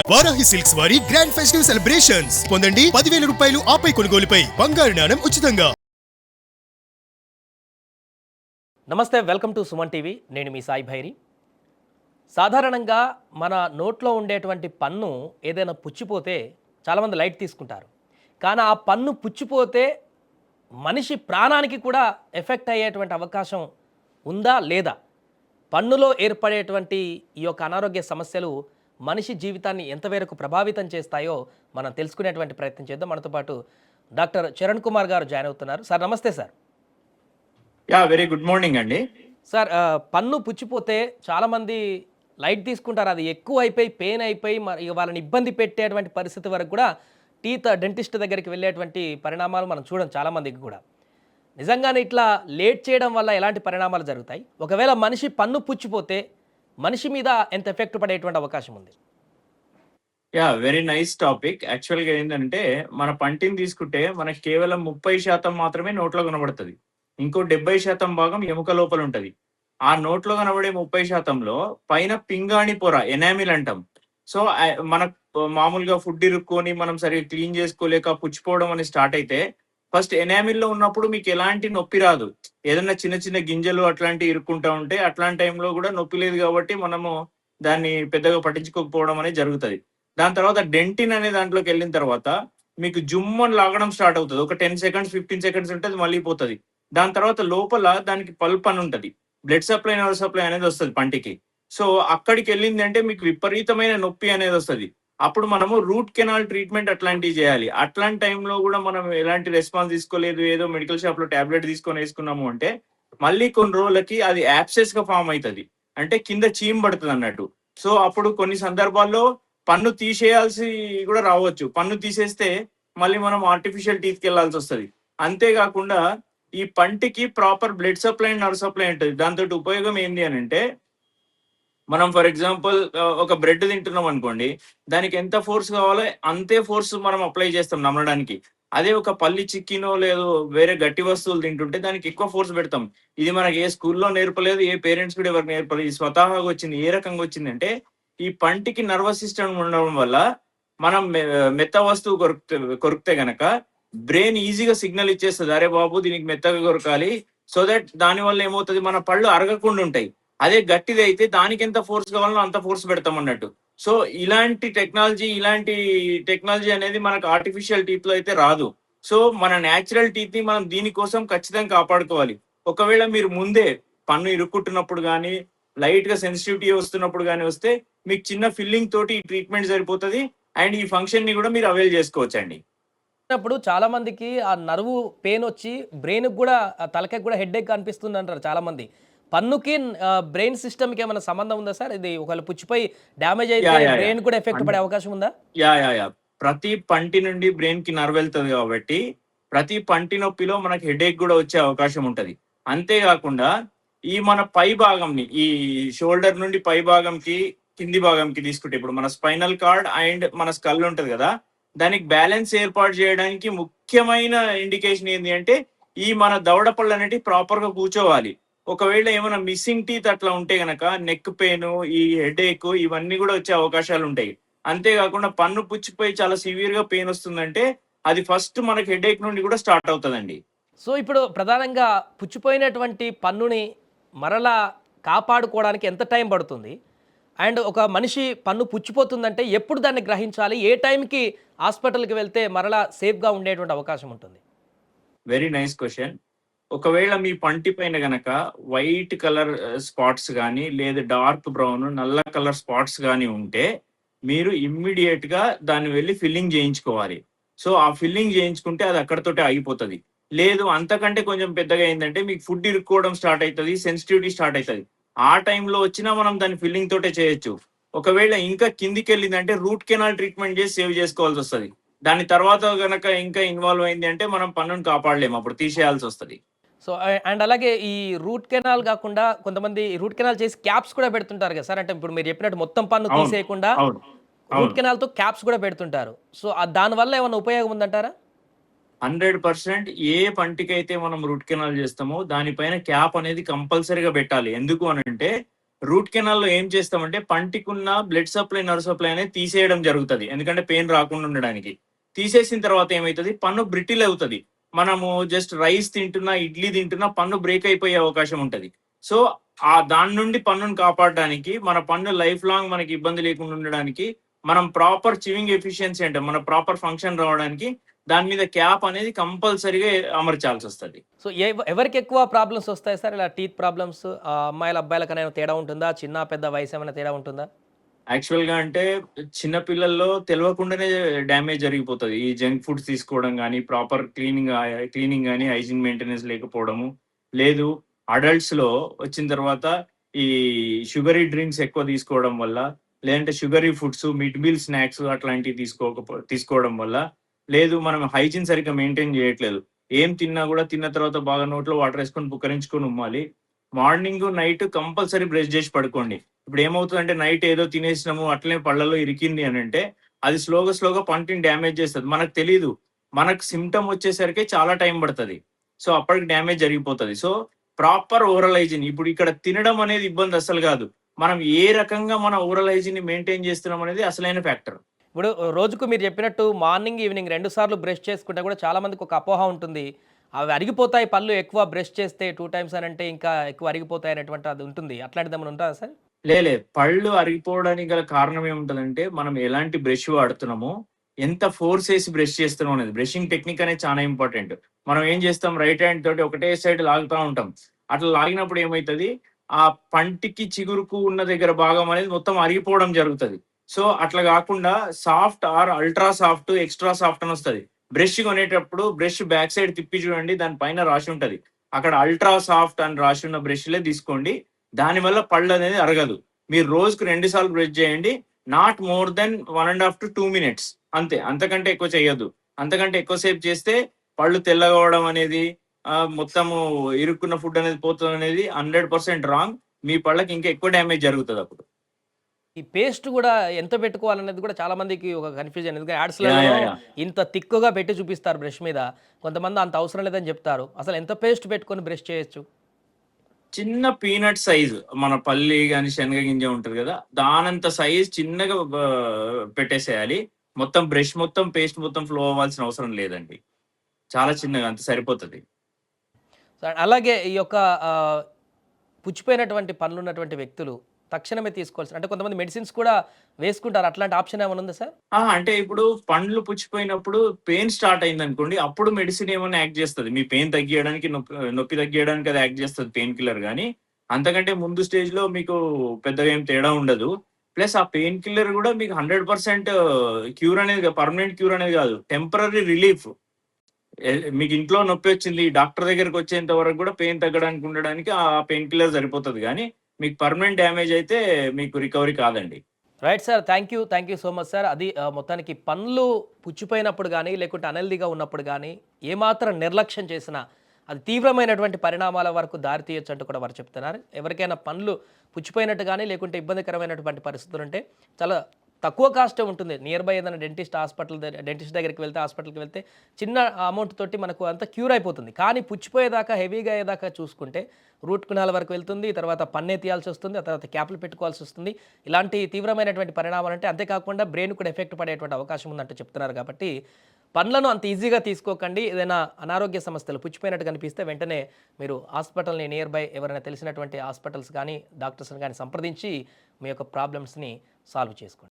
Varahi silks వారి grand festive celebrations పొందండి 10,000 రూపాయలు ఆపై కొనుగోలుపై బంగారు నాణెం ఉచితంగా. నమస్తే, వెల్కమ్ టు సుమన్ టీవీ. నేను మీ సాయి భైరి. సాధారణంగా మన నోట్లో ఉండేటువంటి పన్ను ఏదైనా పుచ్చిపోతే చాలామంది లైట్ తీసుకుంటారు. కానీ ఆ పన్ను పుచ్చిపోతే మనిషి ప్రాణానికి కూడా ఎఫెక్ట్ అయ్యేటువంటి అవకాశం ఉందా లేదా? పన్నులో ఏర్పడేటువంటి ఈ యొక్క అనారోగ్య సమస్యలు మనిషి జీవితాన్ని ఎంతవరకు ప్రభావితం చేస్తాయో మనం తెలుసుకునేటువంటి ప్రయత్నం చేద్దాం. మనతో పాటు డాక్టర్ చరణ్ కుమార్ గారు జాయిన్ అవుతున్నారు. సార్ నమస్తే సార్. వెరీ గుడ్ మార్నింగ్ అండి. సార్, పన్ను పుచ్చిపోతే చాలామంది లైట్ తీసుకుంటారు. అది ఎక్కువ అయిపోయి పెయిన్ అయిపోయి మరి వాళ్ళని ఇబ్బంది పెట్టేటువంటి పరిస్థితి వరకు కూడా డెంటిస్ట్ దగ్గరికి వెళ్ళేటువంటి పరిణామాలు మనం చూడం చాలామందికి కూడా. నిజంగానే ఇట్లా లేట్ చేయడం వల్ల ఎలాంటి పరిణామాలు జరుగుతాయి? ఒకవేళ మనిషి పన్ను పుచ్చిపోతే మనిషి మీద ఎంత ఎఫెక్ట్ పడేటువంటి అవకాశం ఉంది? Very nice topic. యాక్చువల్‌గా ఏందంటే, మన పంటిని తీసుకుంటే మనకు కేవలం 30% మాత్రమే నోట్లో కనబడుతది. ఇంకో 70% భాగం ఎముక లోపల ఉంటది. ఆ నోట్లో కనబడే 30%లో పైన పింగాణి పొర ఎనామిల్ అంటాం. సో, మనకు మామూలుగా ఫుడ్ ఇరుక్కొని మనం సరిగ్గా క్లీన్ చేసుకోలేక పుచ్చిపోవడం అనేది స్టార్ట్ అయితే, ఫస్ట్ ఎనామిల్‌లో ఉన్నప్పుడు మీకు ఎలాంటి నొప్పి రాదు. ఏదన్నా చిన్న చిన్న గింజలు అట్లాంటివి ఇరుక్కుంటా ఉంటే, అట్లాంటి టైంలో కూడా నొప్పి లేదు కాబట్టి మనము దాన్ని పెద్దగా పట్టించుకోకపోవడం అనేది జరుగుతది. దాని తర్వాత డెంటిన్ అనే దాంట్లోకెళ్ళిన తర్వాత మీకు జుమ్మని లాగడం స్టార్ట్ అవుతది. ఒక 10 సెకండ్స్, 15 సెకండ్స్ ఉంటే అది మళ్ళీ పోతది. దాని తర్వాత లోపల దానికి పల్ప్ అని ఉంటది. బ్లడ్ సప్లై, నర్వ్ సప్లై అనేది వస్తది పంటికి. సో, అక్కడికెళ్ళిందంటే మీకు విపరీతమైన నొప్పి అనేది వస్తది. అప్పుడు మనము రూట్ కెనాల్ ట్రీట్మెంట్ అట్లాంటివి చేయాలి. అట్లాంటి టైంలో కూడా మనం ఎలాంటి రెస్పాన్స్ తీసుకోలేదు, ఏదో మెడికల్ షాప్‌లో టాబ్లెట్ తీసుకొని ఏసుకున్నాము అంటే, మళ్ళీ కొన్ని రోజులకి అది యాబ్సెస్‌గా ఫార్మ్ అయితది. అంటే కింద చీమ్ పడతదన్నట్టు. సో, అప్పుడు కొన్ని సందర్భాల్లో పన్ను తీసేయాల్సి కూడా రావచ్చు. పన్ను తీసేస్తే మళ్ళీ మనం ఆర్టిఫిషియల్ టీత్‌కెళ్ళాల్సొస్తది. అంతేగాకుండా ఈ పంటికి proper blood supply and nerve supply ఉంటది. దాంతోటి ఉపయోగం ఏంది అనంటే, మనం ఫర్ ఎగ్జాంపుల్ ఒక బ్రెడ్ తింటున్నాం అనుకోండి, దానికి ఎంత ఫోర్స్ కావాలో అంతే ఫోర్స్ మనం అప్లై చేస్తాం నమలడానికి. అదే ఒక పల్లి చిక్కీనో లేదో వేరే గట్టి వస్తువులు తింటుంటే దానికి ఎక్కువ ఫోర్స్ పెడతాం. ఇది మనకి ఏ స్కూల్‌లో నేర్పలేదు, ఏ పేరెంట్స్ కూడా ఎవరికి నేర్పలేదు. ఇది స్వతహాగా వచ్చింది. ఏ రకంగా వచ్చిందంటే, ఈ పంటికి నర్వస్ సిస్టమ్ ఉండడం వల్ల మనం మెత్త వస్తువు కొరికితే గనక బ్రెయిన్ ఈజీగా సిగ్నల్ ఇచ్చేస్తది. అరే బాబు! దీనికి మెత్తగా కొరకాలి. సో దట్ దానివల్ల ఏమవుతది, మన పళ్ళు అరగకుండా ఉంటాయి. అదే గట్టిదైతే దానికెంత ఫోర్స్ కావాలనో అంత ఫోర్స్ పెడతామన్నట్టు. సో, ఇలాంటి టెక్నాలజీ అనేది మనకు ఆర్టిఫిషియల్ టీత్‌లో అయితే రాదు. సో, మన న్యాచురల్ టీత్‌ని మనం దీనికోసం ఖచ్చితంగా కాపాడుకోవాలి. ఒకవేళ మీరు ముందే పన్ను ఇరుక్కుంటున్నప్పుడు గానీ, లైట్‌గా సెన్సిటివిటీ వస్తున్నప్పుడు గానీ వస్తే, మీకు చిన్న ఫిల్లింగ్ తోటి ఈ ట్రీట్మెంట్ సరిపోతది. అండ్ ఈ ఫంక్షన్‌ని గూడా మీరు అవైల్ చేసుకోవచ్చండి. అప్పుడు చాలామందికి ఆ నర్వు పెయిన్ వచ్చి బ్రెయిన్‌కి కూడా తలకాయకి కూడా హెడ్‌ఏక్ అనిపిస్తుంది అంటారు చాలామంది. పన్నుకి బ్రెయిన్ సిస్టమ్‌కి ఏమైనా సంబంధం ఉందా సార్? ఇది ఒకవేళ పుచ్చిపోయి డ్యామేజ్ అయితే యాహ్! యాహ్! యాహ్! బ్రెయిన్ కూడా ఎఫెక్ట్ అన్ పడే అవకాశం ఉందా? యాహ్! ప్రతి పంటి నుండి బ్రెయిన్‌కి నర్వ్ వెళ్తది గాబట్టి, ప్రతి పంటి నొప్పిలో మనకి హెడేక్ గూడా వచ్చే అవకాశం ఉంటది. అంతే గాకుండా ఈ మన పై భాగంని, ఈ షోల్డర్ నుండి పై భాగంకి, కింది భాగంకి తీసుకుంటే ఇప్పుడు మన స్పైనల్ కార్డ్ అండ్ మన స్కల్ ఉంటది గదా! దానికి బ్యాలెన్స్ ఏర్పాటు జేయడానికి ముఖ్యమైన ఇండికేషన్ ఏంది అంటే, ఈ మన దవడ పళ్ళనేటివి ప్రాపర్‌గా కూర్చోవాలి. ఒకవేళ ఏమైనా మిస్సింగ్ టీత్ అట్లా ఉంటే గనక నెక్ పెయిను, ఈ హెడేకు ఇవన్నీ గూడా వచ్చే అవకాశాలుంటాయి. అంతే గాకుండా పన్ను పుచ్చిపోయి చాలా సివియర్‌గా పెయినొస్తుందంటే, అది ఫస్ట్ మనకి హెడేక్ నుండి గూడా స్టార్ట్ అవుతదండి. సో, ఇప్పుడు ప్రధానంగా పుచ్చిపోయినటువంటి పన్నుని మరలా కాపాడుకోవడానికి ఎంత టైం పడుతుంది? అండ్ ఒక మనిషి పన్ను పుచ్చిపోతుందంటే ఎప్పుడు దాన్ని గ్రహించాలి? ఏ టైంకి హాస్పిటల్‌కి వెళ్తే మరలా సేఫ్‌గా ఉండేటువంటి అవకాశం ఉంటుంది? Very nice question. ఒకవేళ మీ పంటి పైన గనక వైట్ కలర్ స్పాట్స్ గానీ, లేదా డార్క్ బ్రౌన్, నల్ల కలర్ స్పాట్స్ గానీ ఉంటే, మీరు ఇమ్మీడియేట్‌గా దాన్ని వెళ్లి ఫిల్లింగ్ జేయించుకోవాలి. సో, ఆ ఫిల్లింగ్ జేయించుకుంటే అది అక్కడితోటే ఆగిపోతది. లేదు అంతకంటే కొంచెం పెద్దగా అయిందంటే మీకు ఫుడ్ ఇరుక్కోవడం స్టార్ట్ అయితది. సెన్సిటివిటీ స్టార్ట్ అయితది. ఆ టైంలో వచ్చినా మనం దాన్ని ఫిల్లింగ్ తోటే చేయొచ్చు. ఒకవేళ ఇంకా కిందికెళ్ళిందంటే రూట్ కెనాల్ ట్రీట్మెంట్ జేసి సేవ్ జేసుకోవాల్సొస్తది. దాని తర్వాత గనక ఇంకా ఇన్వాల్వ్ అయింది అంటే మనం పన్నుని కాపాడలేము. అప్పుడు తీసేయాల్సొస్తది. సో, అండ్ అలాగే ఈ రూట్ కెనాల్ గాకుండా కొంతమంది రూట్ కెనాల్ చేసి క్యాప్స్ కూడా పెడుతుంటారు కదా సార్! అంటే ఇప్పుడు మీరు చెప్పినట్టు మొత్తం పన్ను అవును. తీసేయకుండా అవును. రూట్ అవును. కెనాల్‌తో క్యాప్స్ కూడా పెడుతుంటారు. సో, దానివల్ల ఏమన్నా ఉపయోగం ఉందంటారా? 100% ఏ పంటికైతే మనం రూట్ కెనాల్ చేస్తామో దానిపైన క్యాప్ అనేది కంపల్సరీగా పెట్టాలి. ఎందుకు అనంటే రూట్ కెనాల్ లో ఏం చేస్తామంటే పంటికున్న బ్లడ్ సప్లై నర్వ్ సప్లై అనేది తీసేయడం జరుగుతుంది, ఎందుకంటే పెయిన్ రాకుండా ఉండడానికి. తీసేసిన తర్వాత ఏమవుతుంది, పన్ను బ్రిటిల్ అవుతుంది. మనము జస్ట్ రైస్ తింటున్నా, ఇడ్లీ తింటున్నా పన్ను బ్రేక్ అయిపోయే అవకాశం ఉంటది. సో ఆ దాని నుండి పన్నును కాపాడడానికి, మన పన్ను లైఫ్ లాంగ్ మనకి ఇబ్బంది లేకుండా ఉండడానికి, మనం ప్రాపర్ చివింగ్ ఎఫిషియన్సీ అంటే మన ప్రాపర్ ఫంక్షన్ రావడానికి దాని మీద క్యాప్ అనేది కంపల్సరీగా అమర్చాల్సి వస్తుంది. సో ఎవరికి ఎక్కువ ప్రాబ్లమ్స్ వస్తాయి సార్ ఇలా టీత్ ప్రాబ్లమ్స్? అమ్మాయిల అబ్బాయిలకైనా తేడా ఉంటుందా? చిన్న పెద్ద వయసు ఏమైనా తేడా ఉంటుందా? యాక్చువల్‌గా అంటే చిన్న పిల్లల్లో తెలవకుండానే డ్యామేజ్ జరిగిపోతది. ఈ జంక్ ఫుడ్స్ తీసుకోవడం గానీ, ప్రాపర్ క్లీనింగ్ గానీ, హైజీన్ మెయింటెనెన్స్ లేకపోవడము. లేదు, అడల్ట్స్‌లో వచ్చిన తర్వాత ఈ షుగరీ డ్రింక్స్ ఎక్కువ తీసుకోవడం వల్ల, లేదంటే sugary foods, mid meal snacks అట్లాంటివి తీసుకోవడం వల్ల, లేదు మనం హైజీన్ సరిగ్గా మెయింటైన్ చేయట్లేదు. ఏం తిన్నా గూడా తిన్న తర్వాత బాగా నోట్లో వాటర్ ఏసుకొని పుక్కరించుకొని ఉమ్మాలి. మార్నింగ్, నైట్ కంపల్సరీ బ్రష్ చేసి పడుకోండి. ఇప్పుడు ఏమవుతుందంటే నైట్ ఏదో తినేసినాము అట్లనే పళ్ళలో ఇరికింది అని అంటే అది స్లోగా పంటిని డ్యామేజ్ చేస్తది. మనకు తెలీదు. మనకు సిమ్టమ్ వచ్చేసరికి చాలా టైం పడతది. సో అప్పటికి డ్యామేజ్ జరిగిపోతది. సో ప్రాపర్ ఓరల్ హైజీన్, ఇప్పుడు ఇక్కడ తినడం అనేది ఇబ్బంది అస్సలు కాదు. మనం ఏ రకంగా మన ఓరల్ హైజీన్‌ని మెయింటైన్ చేస్తున్నాం అనేది అసలైన ఫ్యాక్టర్. ఇప్పుడు రోజుకు మీరు చెప్పినట్టు మార్నింగ్, ఈవినింగ్ 2 సార్లు బ్రష్ చేసుకుంటే కూడా చాలామందికి ఒక అపోహ ఉంటుంది. అవి అరిగిపోతాయి పళ్ళు ఎక్కువ బ్రష్ చేస్తే 2 టైమ్స్ అనంటే ఇంకా ఎక్కువ అరిగిపోతాయి అనేటువంటి అది ఉంటుంది. అట్లాంటిదేమైనా ఉంటదా సార్? పళ్ళు అరిగిపోవడానికి గల కారణం ఏముంటదంటే, మనం ఎలాంటి బ్రష్ వాడుతున్నామో, ఎంత ఫోర్స్ ఏసి బ్రష్ చేస్తున్నాం అనేది. బ్రషింగ్ టెక్నిక్ అనేది చాలా ఇంపార్టెంట్. మనం ఏం చేస్తాం, రైట్ హ్యాండ్ తోటి ఒకటే సైడ్ లాగుతా ఉంటాం. అట్లా లాగినప్పుడు ఏమైతది, ఆ పంటికి చిగురుకు ఉన్న దగ్గర భాగం అనేది మొత్తం అరిగిపోవడం జరుగుతది. సో అట్లా గాకుండా soft or ultra soft, extra soft అని వస్తది. బ్రష్ కొనేటప్పుడు బ్రష్ బ్యాక్ సైడ్ తిప్పి చూడండి, దాని పైన రాసి ఉంటది. అక్కడ అల్ట్రా సాఫ్ట్ అని రాసి ఉన్న బ్రష్‌లే తీసుకోండి. దానివల్ల పళ్ళనేది అరగదు. మీరు రోజుకు 2 సార్లు బ్రష్ చేయండి. Not more than 1 ½ to 2 minutes అంతే. అంతకంటే ఎక్కువ చేయొద్దు. అంతకంటే ఎక్కువ సేపు చేస్తే పళ్ళు తెల్లగవ్వడం అనేది, మొత్తము ఇరుక్కున్న ఫుడ్ అనేది పోతదనేది 100% రాంగ్. మీ పళ్ళకి ఇంకా ఎక్కువ డ్యామేజ్ జరుగుతదప్పుడు. ఈ పేస్ట్ గూడా ఎంత పెట్టుకోవాలనేది కూడా చాలా మందికి ఒక కన్‌ఫ్యూజన్. ఎందుకంటే యాహ్! యాడ్స్‌లలో యాహ్! ఇంత థిక్‌గా పెట్టి చూపిస్తారు బ్రష్ మీద. కొంతమంది అంత అవసరం లేదని చెప్తారు. అసలు ఎంత పేస్ట్ పెట్టుకొని బ్రష్ చేయొచ్చు? చిన్న పీనట్ సైజ్, మన పల్లి గాని, శనగ గింజ ఉంటది గదా! దానంత సైజ్ చిన్నగా పెట్టేసేయాలి. మొత్తం బ్రష్ మొత్తం, పేస్ట్ మొత్తం ఫ్లో అవ్వాల్సిన అవసరం లేదండి. చాలా చిన్నగా అంతే సరిపోతది. సో, అలాగే ఈ యొక్క ఆహ్, పుచ్చిపోయినటువంటి పళ్ళున్నటువంటి వ్యక్తులు తక్షణమే తీసుకోవాల్సిన అంటే కొంతమంది మెడిసిన్స్ కూడా వేసుకుంటారు. అట్లాంటి ఆప్షన్ ఏమైనా ఉందా సార్? అంటే ఇప్పుడు పండ్లు పుచ్చిపోయినప్పుడు పెయిన్ స్టార్ట్ అయిందనుకోండి, అప్పుడు మెడిసిన్ ఏమన్నా యాక్ట్ చేస్తది. మీ పెయిన్ తగ్గియడానికి, నొప్పి తగ్గియడానికి అది యాక్ట్ చేస్తది పెయిన్ కిల్లర్ గాని. అంతకంటే ముందు స్టేజ్‌లో మీకు పెద్దగా ఏం తేడా ఉండదు. ప్లస్ ఆ పెయిన్ కిల్లర్ గూడా మీకు 100% క్యూర్ అనేది, పర్మనెంట్ క్యూర్ అనేది గాదు. Temporary relief. మీకు ఇంట్లో నొప్పొచ్చింది, డాక్టర్ దగ్గరికొచ్చేంత వరకు గూడా పెయిన్ తగ్గడానికి ఉండడానికి ఆ పెయిన్ కిల్లర్ సరిపోతది గానీ, మీకు పర్మనెంట్ డ్యామేజ్ అయితే మీకు రికవరీ కాదండి. Right sir. Thank you so much sir. అది మొత్తానికి పండ్లు పుచ్చిపోయినప్పుడు గానీ, లేకుంటే అనెల్తీగా ఉన్నప్పుడు గానీ, ఏమాత్రం నిర్లక్ష్యం చేసినా అది తీవ్రమైనటువంటి పరిణామాల వరకు దారి తీయొచ్చంటూ కూడా వారు చెప్తున్నారు. ఎవరికైనా పండ్లు పుచ్చిపోయినట్టు గానీ, లేకుంటే ఇబ్బందికరమైనటువంటి పరిస్థితులుంటే చాలా తక్కువ కాస్టే ఉంటుంది. నియర్ బై ఏదైనా డెంటిస్ట్ దగ్గరికి వెళ్తే, హాస్పిటల్‌కి వెళ్తే చిన్న అమౌంట్ తోటి మనకు అంతా క్యూర్ అయిపోతుంది. కానీ పుచ్చిపోయేదాకా, హెవీగా అయ్యేదాకా చూసుకుంటే రూట్ కెనాల్ వరకు వెళ్తుంది. తర్వాత పన్నే తీయాల్సొస్తుంది. ఆ తర్వాత క్యాప్‌లు పెట్టుకోవాల్సొస్తుంది. ఇలాంటి తీవ్రమైనటువంటి పరిణామాలంటే అంతేకాకుండా బ్రెయిన్ కూడా ఎఫెక్ట్ పడేటువంటి అవకాశం ఉందంటూ చెప్తున్నారు కాబట్టి పండ్లను అంత ఈజీగా తీసుకోకండి. ఏదైనా అనారోగ్య సమస్యలు పుచ్చిపోయినట్టు కనిపిస్తే వెంటనే మీరు హాస్పిటల్‌ని నియర్ బై ఎవరైనా తెలిసినటువంటి హాస్పిటల్స్ కానీ, డాక్టర్స్‌ని కానీ సంప్రదించి మీ యొక్క ప్రాబ్లమ్స్‌ని సాల్వ్ చేసుకోండి.